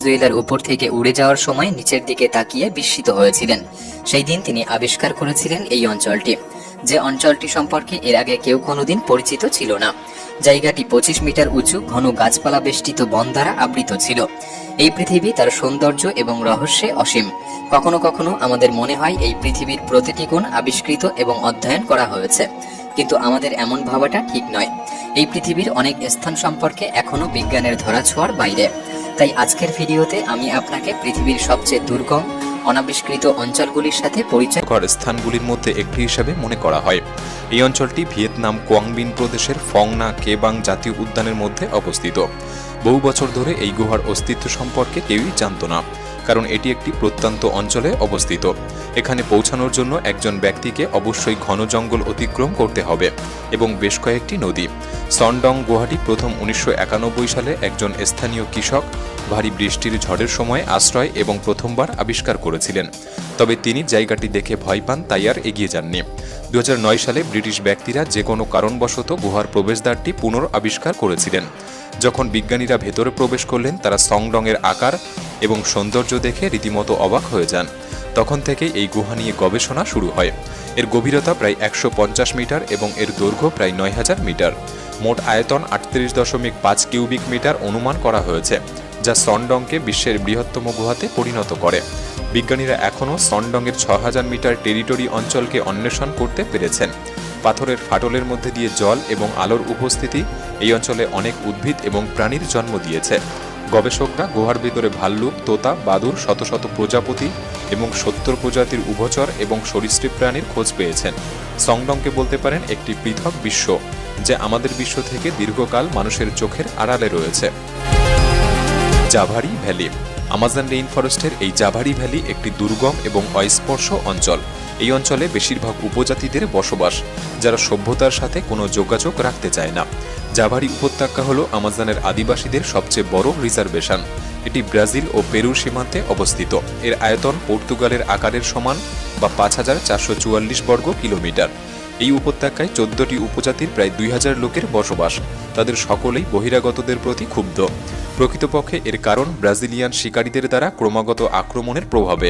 ভেনেজুয়েলার উপর থেকে উড়ে যাওয়ার সময় নিচের দিকে তাকিয়ে বিস্মিত হয়েছিলেন। সেই দিন তিনি আবিষ্কার করেছিলেন এই অঞ্চলটি, যে অঞ্চলটি সম্পর্কে এর আগে কেউ কোনোদিন পরিচিত ছিল না। জায়গাটি 25 মিটার উঁচু, ঘন গাছপালা বেষ্টিত বন দ্বারা আবৃত ছিল। এই পৃথিবী তার সৌন্দর্য এবং রহস্যে অসীম। কখনো কখনো আমাদের মনে হয় এই পৃথিবীর প্রতিটি গুণ আবিষ্কৃত এবং অধ্যয়ন করা হয়েছে, কিন্তু আমাদের এমন ভাবাটা ঠিক নয়। এই পৃথিবীর অনেক স্থান সম্পর্কে এখনো বিজ্ঞানের ধরাছোঁয়ার বাইরে। তাই আজকের ভিডিওতে আমি আপনাকে পৃথিবীর সবচেয়ে দুর্গম, অনাবিষ্কৃত অঞ্চলগুলির সাথে পরিচয় স্থানগুলির মধ্যে একটি হিসাবে মনে করা হয়। এই অঞ্চলটি ভিয়েতনাম কোয়াংবিন প্রদেশের ফং না কেবাং জাতীয় উদ্যানের মধ্যে অবস্থিত। বহু বছর ধরে এই গুহার অস্তিত্ব সম্পর্কে কেউই জানত না, কারণ এটি একটি প্রত্যন্ত অঞ্চলে অবস্থিত। এখানে পৌঁছানোর জন্য একজন ব্যক্তিকে অবশ্যই ঘন জঙ্গল অতিক্রম করতে হবে এবং বেশ কয়েকটি নদী। সনডং গুহাটি প্রথম 1991 সালে একজন স্থানীয় কৃষক ভারী বৃষ্টির ঝড়ের সময় আশ্রয় এবং প্রথমবার আবিষ্কার করেছিলেন। তবে তিনি জায়গাটি দেখে ভয় পান, তাই আর এগিয়ে যাননি। 2009 সালে ব্রিটিশ ব্যক্তিরা যে কোনো কারণবশত গুহার প্রবেশদ্বারটি পুনরাবিষ্কার করেছিলেন। যখন বিজ্ঞানীরা ভেতরে প্রবেশ করলেন, তারা সংডংয়ের আকার এবং সৌন্দর্য দেখে রীতিমতো অবাক হয়ে যান। তখন থেকেই এই গুহা নিয়ে গবেষণা শুরু হয়। এর গভীরতা প্রায় 150 মিটার এবং এর দৈর্ঘ্য প্রায় 9000 মিটার। মোট আয়তন 38.5 কিউবিক মিটার অনুমান করা হয়েছে, যা সনডংকে বিশ্বের বৃহত্তম গুহাতে পরিণত করে। বিজ্ঞানীরা এখনও সনডংয়ের 6000 মিটার টেরিটরি অঞ্চলকে অন্বেষণ করতে পেরেছেন। পাথরের ফাটলের মধ্যে দিয়ে জল এবং আলোর উপস্থিতি এই অঞ্চলে অনেক উদ্ভিদ এবং প্রাণীর জন্ম দিয়েছে। গবেষকরা গুহার ভিতরে ভাল্লুক, তোতা, বাদুড়, শত শত প্রজাপতি এবং 70 প্রজাতির উভচর এবং সরীসৃপ প্রাণীর খোঁজ পেয়েছেন। সংডংকে বলতে পারেন একটি পৃথক বিশ্ব, যা আমাদের বিশ্ব থেকে দীর্ঘকাল মানুষের চোখের আড়ালে রয়েছে। জাভারি ভ্যালি। আমাজন রেইন ফরেস্টের এই জাভারি ভ্যালি একটি দুর্গম এবং অস্পর্শ অঞ্চল। এই অঞ্চলে বেশিরভাগ উপজাতিদের বসবাস, যারা সভ্যতার সাথে কোনো যোগাযোগ রাখতে চায় না। জাভারি উপত্যকা হল আমাজনের আদিবাসীদের সবচেয়ে বড় রিজার্ভেশন। এটি ব্রাজিল ও পেরুর সীমান্তে অবস্থিত। এর আয়তন পর্তুগালের আকারের সমান বা 5444 বর্গ কিলোমিটার। এই উপত্যকায় 14টি উপজাতির প্রায় 2000 লোকের বসবাস। তাদের সকলেই বহিরাগতদের প্রতি ক্ষুব্ধ। প্রকৃতপক্ষে এর কারণ ব্রাজিলিয়ান শিকারীদের দ্বারা ক্রমাগত আক্রমণের প্রভাবে।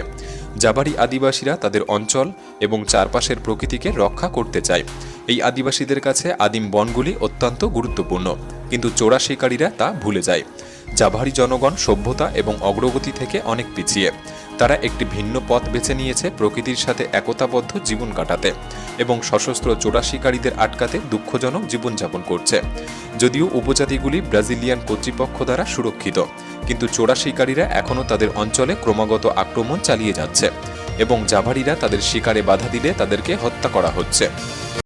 জাভারি আদিবাসীরা তাদের অঞ্চল এবং চারপাশের প্রকৃতিকে রক্ষা করতে চায়। এই আদিবাসীদের কাছে আদিম বনগুলি অত্যন্ত গুরুত্বপূর্ণ, কিন্তু চোরা শিকারীরা তা ভুলে যায়। জাভারি জনগণ সভ্যতা এবং অগ্রগতি থেকে অনেক পিছিয়ে। তারা একটি ভিন্ন পথ বেছে নিয়েছে প্রকৃতির সাথে একতাবদ্ধ জীবন কাটাতে এবং সশস্ত্র চোরা শিকারীদের আটকাতে দুঃখজনক জীবনযাপন করছে। যদিও উপজাতিগুলি ব্রাজিলিয়ান কর্তৃপক্ষ দ্বারা সুরক্ষিত, কিন্তু চোরা শিকারীরা এখনও তাদের অঞ্চলে ক্রমাগত আক্রমণ চালিয়ে যাচ্ছে এবং জাভারিরা তাদের শিকারে বাধা দিলে তাদেরকে হত্যা করা হচ্ছে।